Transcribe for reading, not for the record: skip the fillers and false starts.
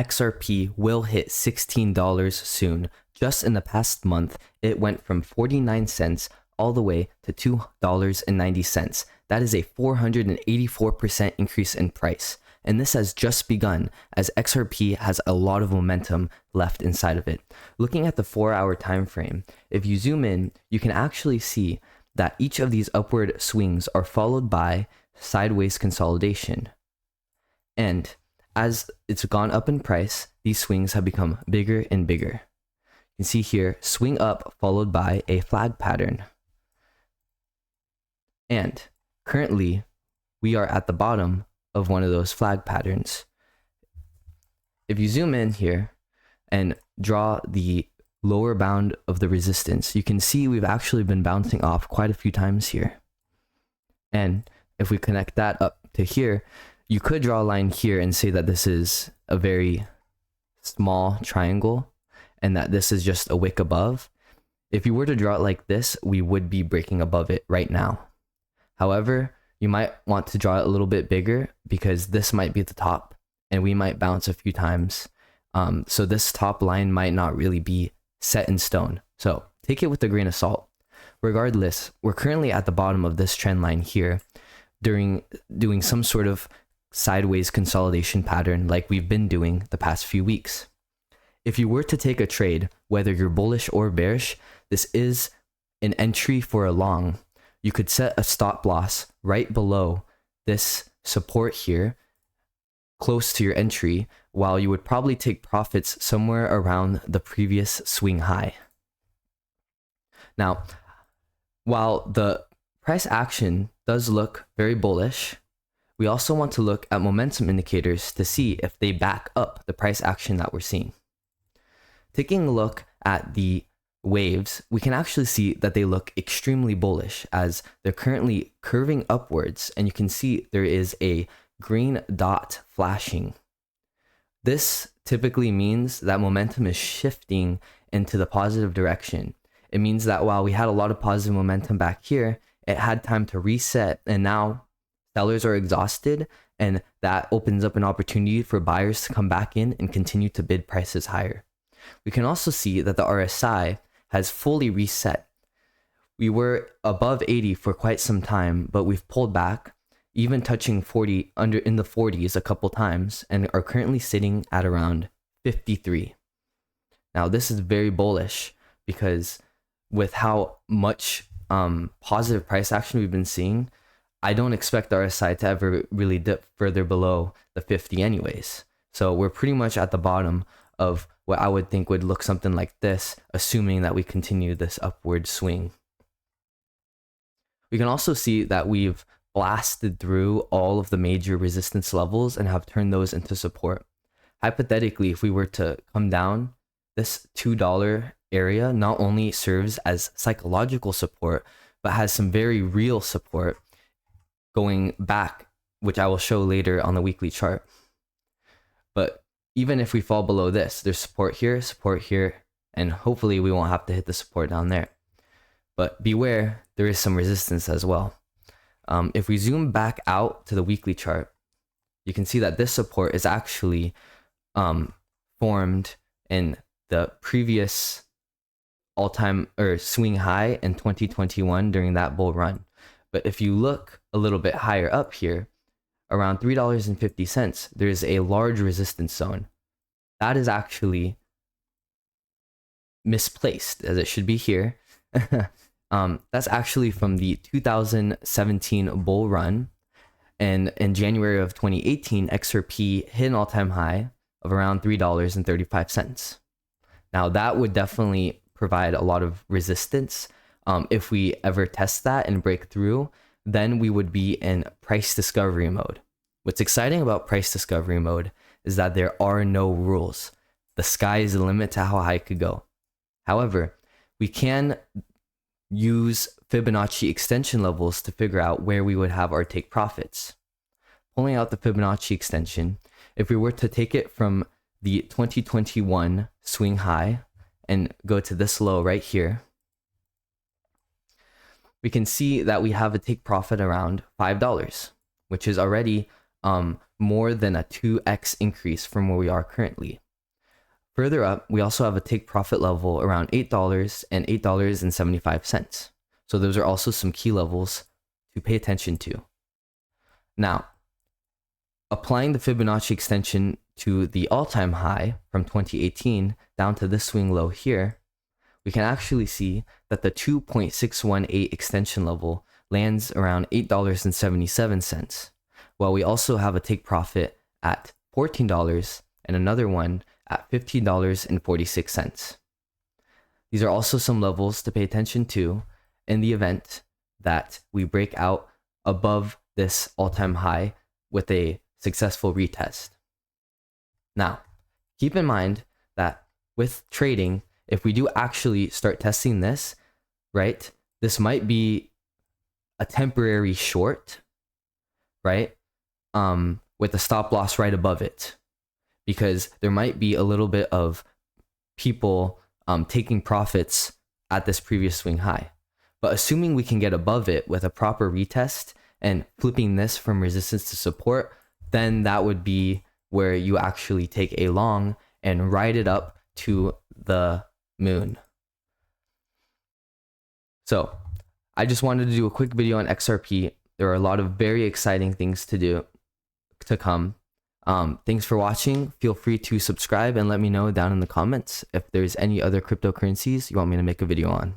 XRP will hit $16 soon. Just in the past month, it went from 49 cents all the way to $2.90. That is a 484% increase in price. And this has just begun, as XRP has a lot of momentum left inside of it. Looking at the 4-hour time frame, if you zoom in, you can actually see that each of these upward swings are followed by sideways consolidation. And as it's gone up in price, these swings have become bigger and bigger. You can see here, swing up followed by a flag pattern. And currently, we are at the bottom of one of those flag patterns. If you zoom in here and draw the lower bound of the resistance, you can see we've actually been bouncing off quite a few times here. And if we connect that up to here, you could draw a line here and say that this is a very small triangle and that this is just a wick above. If you were to draw it like this, we would be breaking above it right now. However, you might want to draw it a little bit bigger because this might be the top and we might bounce a few times. So this top line might not really be set in stone. So take it with a grain of salt. Regardless, we're currently at the bottom of this trend line here doing some sort of sideways consolidation pattern like we've been doing the past few weeks. If you were to take a trade, whether you're bullish or bearish, this is an entry for a long. You could set a stop loss right below this support here, close to your entry, while you would probably take profits somewhere around the previous swing high. Now, while the price action does look very bullish, we also want to look at momentum indicators to see if they back up the price action that we're seeing. Taking a look at the waves, we can actually see that they look extremely bullish as they're currently curving upwards, and you can see there is a green dot flashing. This typically means that momentum is shifting into the positive direction. It means that while we had a lot of positive momentum back here, it had time to reset, and now sellers are exhausted, and that opens up an opportunity for buyers to come back in and continue to bid prices higher. We can also see that the RSI has fully reset. We were above 80 for quite some time, but we've pulled back, even touching 40 in the 40s a couple times, and are currently sitting at around 53. Now this is very bullish because with how much positive price action we've been seeing, I don't expect the RSI to ever really dip further below the 50 anyways. So we're pretty much at the bottom of what I would think would look something like this, assuming that we continue this upward swing. We can also see that we've blasted through all of the major resistance levels and have turned those into support. Hypothetically, if we were to come down, this $2 area not only serves as psychological support, but has some very real support going back, which I will show later on the weekly chart. But even if we fall below this, there's support here, and hopefully we won't have to hit the support down there. But beware, there is some resistance as well. If we zoom back out to the weekly chart, you can see that this support is actually formed in the previous all-time or swing high in 2021 during that bull run. But if you look a little bit higher up here, around $3.50, there's a large resistance zone. That is actually misplaced, as it should be here. That's actually from the 2017 bull run. And in January of 2018, XRP hit an all-time high of around $3.35. Now, that would definitely provide a lot of resistance. If we ever test that and break through, then we would be in price discovery mode. What's exciting about price discovery mode is that there are no rules. The sky is the limit to how high it could go. However, we can use Fibonacci extension levels to figure out where we would have our take profits. Pulling out the Fibonacci extension, if we were to take it from the 2021 swing high and go to this low right here, we can see that we have a take profit around $5, which is already more than a 2x increase from where we are currently. Further up, we also have a take profit level around $8 and $8.75. So those are also some key levels to pay attention to. Now, applying the Fibonacci extension to the all-time high from 2018 down to this swing low here, we can actually see that the 2.618 extension level lands around $8.77, while we also have a take profit at $14 and another one at $15.46. These are also some levels to pay attention to in the event that we break out above this all-time high with a successful retest. Now, keep in mind that with trading, if we do actually start testing this, right, this might be a temporary short, right, with a stop loss right above it, because there might be a little bit of people taking profits at this previous swing high. But assuming we can get above it with a proper retest and flipping this from resistance to support, then that would be where you actually take a long and ride it up to the moon. So I just wanted to do a quick video on XRP. There are a lot of very exciting things to come. Thanks for watching. Feel free to subscribe and let me know down in the comments if there's any other cryptocurrencies you want me to make a video on.